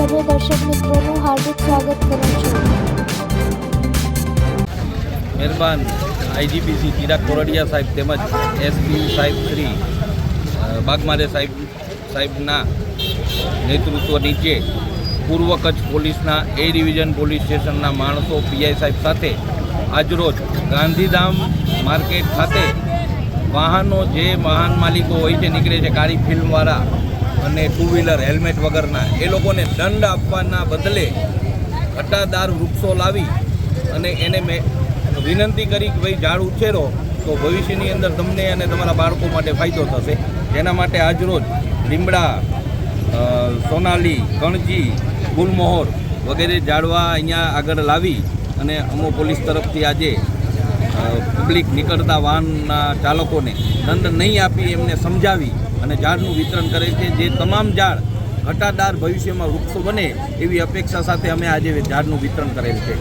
સર્વે દર્શક મિત્રોનું હાર્દિક સ્વાગત કરું છું. મહેરબાન આઈજીપીસી ચિરાગ કોરડિયા સાહેબ તેમજ એસપી સાહેબ શ્રી બાગમારે સાહેબના નેતૃત્વ નીચે પૂર્વ કચ્છ પોલીસના એ ડિવિઝન પોલીસ સ્ટેશનના માણસો પીઆઈ સાહેબ સાથે આજરોજ ગાંધીધામ માર્કેટ ખાતે વાહનો જે વાહન માલિકો હોય છે નીકળે છે કાળી ફિલ્મવાળા અને ટુ વ્હીલર હેલ્મેટ વગરના એ લોકોને દંડ આપવાના બદલે ઘટાદાર વૃક્ષો લાવી અને એને મેં વિનંતી કરી કે ભાઈ ઝાડ ઉછેરો તો ભવિષ્યની અંદર તમને અને તમારા બાળકો માટે ફાયદો થશે. જેના માટે આજરોજ લીમડા, સોનાલી, કણજી, ગુલમોહર વગેરે ઝાડવા અહીંયા આગળ લાવી અને અમો પોલીસ તરફથી આજે પબ્લિક નીકળતા વાહનના ચાલકોને દંડ નહીં આપી એમને સમજાવી અને ઝાડનું વિતરણ કરે છે. જે તમામ ઝાડ ઘટાદાર ભવિષ્યમાં વૃક્ષો બને એવી અપેક્ષા સાથે અમે આજે ઝાડનું વિતરણ કરેલ છે.